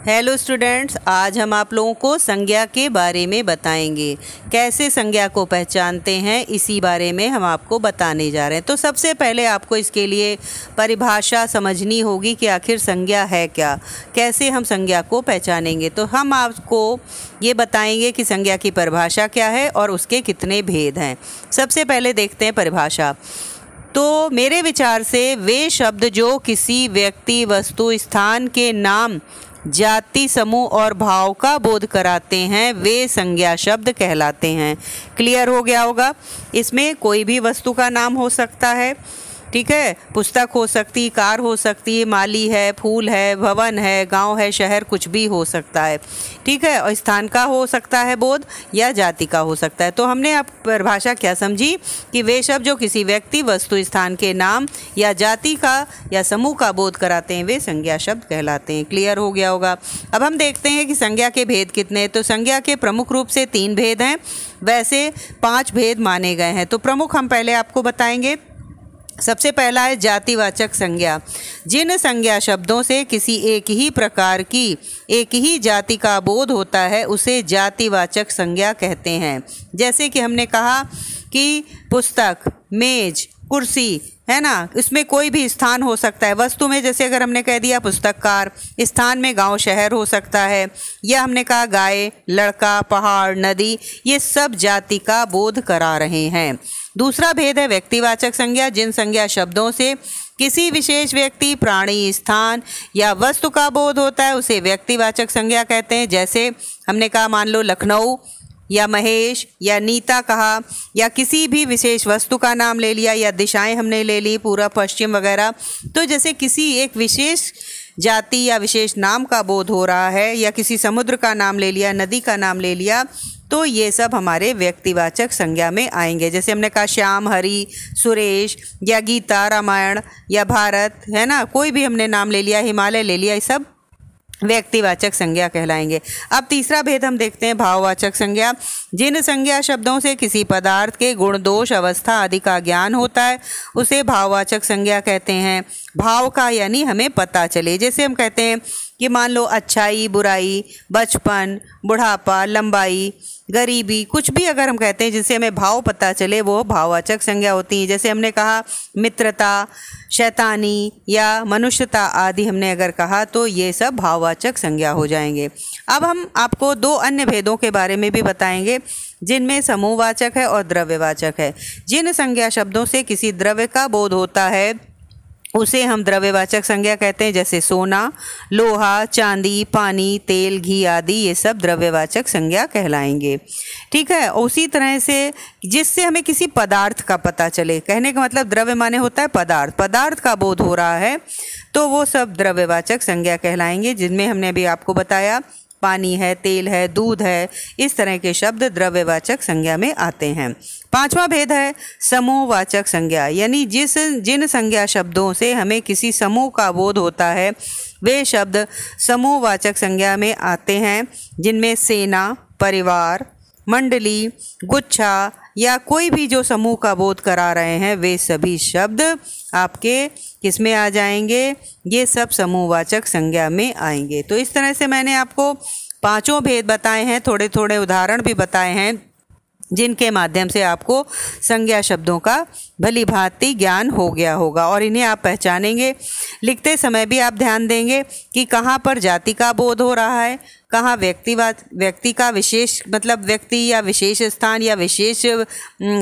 Hello students, आज हम आप लोगों को संज्ञा के बारे में बताएंगे। कैसे संज्ञा को पहचानते हैं, इसी बारे में हम आपको बताने जा रहे हैं। तो सबसे पहले आपको इसके लिए परिभाषा समझनी होगी कि आखिर संज्ञा है क्या, कैसे हम संज्ञा को पहचानेंगे। तो हम आपको ये बताएंगे कि संज्ञा की परिभाषा क्या है और उसके कितने भेद हैं। सबसे पहले देखते हैं परिभाषा। तो मेरे विचार से वे शब्द जो किसी व्यक्ति, वस्तु, स्थान के नाम, जाति, समूह और भाव का बोध कराते हैं, वे संज्ञा शब्द कहलाते हैं। क्लियर हो गया होगा। इसमें कोई भी वस्तु का नाम हो सकता है, ठीक है। पुस्तक हो सकती, कार हो सकती है, माली है, फूल है, भवन है, गांव है, शहर, कुछ भी हो सकता है, ठीक है। और स्थान का हो सकता है बोध, या जाति का हो सकता है। तो हमने अब परिभाषा क्या समझी कि वे शब्द जो किसी व्यक्ति, वस्तु, स्थान के नाम या जाति का या समूह का बोध कराते हैं, वे संज्ञा शब्द कहलाते हैं। क्लियर हो गया होगा। अब हम देखते हैं कि संज्ञा के भेद कितने हैं। तो संज्ञा के प्रमुख रूप से 3 भेद हैं, वैसे 5 भेद माने गए हैं। तो प्रमुख हम पहले आपको बताएंगे। सबसे पहला है जातिवाचक संज्ञा। जिन संज्ञा शब्दों से किसी एक ही प्रकार की, एक ही जाति का बोध होता है, उसे जातिवाचक संज्ञा कहते हैं। जैसे कि हमने कहा कि पुस्तक, मेज, कुर्सी, है ना, इसमें कोई भी स्थान हो सकता है। वस्तु में जैसे अगर हमने कह दिया पुस्तककार, स्थान में गांव, शहर हो सकता है, या हमने कहा गाय, लड़का, पहाड़, नदी, ये सब जाति का बोध करा रहे हैं। दूसरा भेद है व्यक्तिवाचक संज्ञा। जिन संज्ञा शब्दों से किसी विशेष व्यक्ति, प्राणी, स्थान या वस्तु का बोध होता है, उसे व्यक्तिवाचक संज्ञा कहते हैं। जैसे हमने कहा, मान लो लखनऊ या महेश या नीता कहा, या किसी भी विशेष वस्तु का नाम ले लिया, या दिशाएं हमने ले ली, पूर्व, पश्चिम वगैरह। तो जैसे किसी एक विशेष जाति या विशेष नाम का बोध हो रहा है, या किसी समुद्र का नाम ले लिया, नदी का नाम ले लिया, तो ये सब हमारे व्यक्तिवाचक संज्ञा में आएंगे। जैसे हमने कहा श्याम, हरि, सुरेश, या गीता, रामायण या भारत, है ना, कोई भी हमने नाम ले लिया, हिमालय ले लिया, ये सब व्यक्तिवाचक संज्ञा कहलाएंगे। अब तीसरा भेद हम देखते हैं, भाववाचक संज्ञा। जिन संज्ञा शब्दों से किसी पदार्थ के गुण, दोष, अवस्था आदि का ज्ञान होता है, उसे भाववाचक संज्ञा कहते हैं। भाव का यानी हमें पता चले। जैसे हम कहते हैं कि मान लो अच्छाई, बुराई, बचपन, बुढ़ापा, लंबाई, गरीबी, कुछ भी अगर हम कहते हैं जिससे हमें भाव पता चले, वो भाववाचक संज्ञा होती है। जैसे हमने कहा मित्रता, शैतानी या मनुष्यता आदि हमने अगर कहा, तो ये सब भाववाचक संज्ञा हो जाएंगे। अब हम आपको 2 अन्य भेदों के बारे में भी बताएंगे, जिनमें समूहवाचक है और द्रव्यवाचक है। जिन संज्ञा शब्दों से किसी द्रव्य का बोध होता है, उसे हम द्रव्यवाचक संज्ञा कहते हैं। जैसे सोना, लोहा, चांदी, पानी, तेल, घी आदि, ये सब द्रव्यवाचक संज्ञा कहलाएंगे, ठीक है। उसी तरह से जिससे हमें किसी पदार्थ का पता चले, कहने का मतलब द्रव्य माने होता है पदार्थ, पदार्थ का बोध हो रहा है, तो वो सब द्रव्यवाचक संज्ञा कहलाएंगे। जिनमें हमने अभी आपको बताया पानी है, तेल है, दूध है, इस तरह के शब्द द्रव्यवाचक संज्ञा में आते हैं। 5वां भेद है समूहवाचक संज्ञा। यानी जिन संज्ञा शब्दों से हमें किसी समूह का बोध होता है, वे शब्द समूहवाचक संज्ञा में आते हैं। जिनमें सेना, परिवार, मंडली, गुच्छा या कोई भी जो समूह का बोध करा रहे हैं, वे सभी शब्द आपके किस में आ जाएंगे, ये सब समूहवाचक संज्ञा में आएंगे। तो इस तरह से मैंने आपको 5 भेद बताए हैं, थोड़े थोड़े उदाहरण भी बताए हैं, जिनके माध्यम से आपको संज्ञा शब्दों का भली भांति ज्ञान हो गया होगा और इन्हें आप पहचानेंगे। लिखते समय भी आप ध्यान देंगे कि कहाँ पर जाति का बोध हो रहा है, कहाँ व्यक्ति का विशेष, मतलब व्यक्ति या विशेष स्थान या विशेष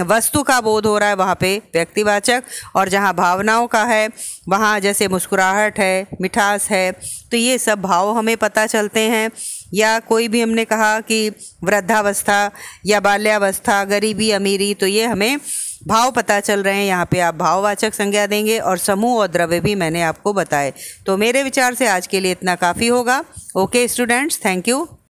वस्तु का बोध हो रहा है, वहाँ पे व्यक्तिवाचक, और जहाँ भावनाओं का है, वहाँ जैसे मुस्कुराहट है, मिठास है, तो ये सब भाव हमें पता चलते हैं। या कोई भी हमने कहा कि वृद्धावस्था या बाल्यावस्था, गरीबी, अमीरी, तो ये हमें भाव पता चल रहे हैं। यहाँ पे आप भाववाचक संज्ञा देंगे। और समूह और द्रव्य भी मैंने आपको बताए। तो मेरे विचार से आज के लिए इतना काफ़ी होगा। Okay students, thank you.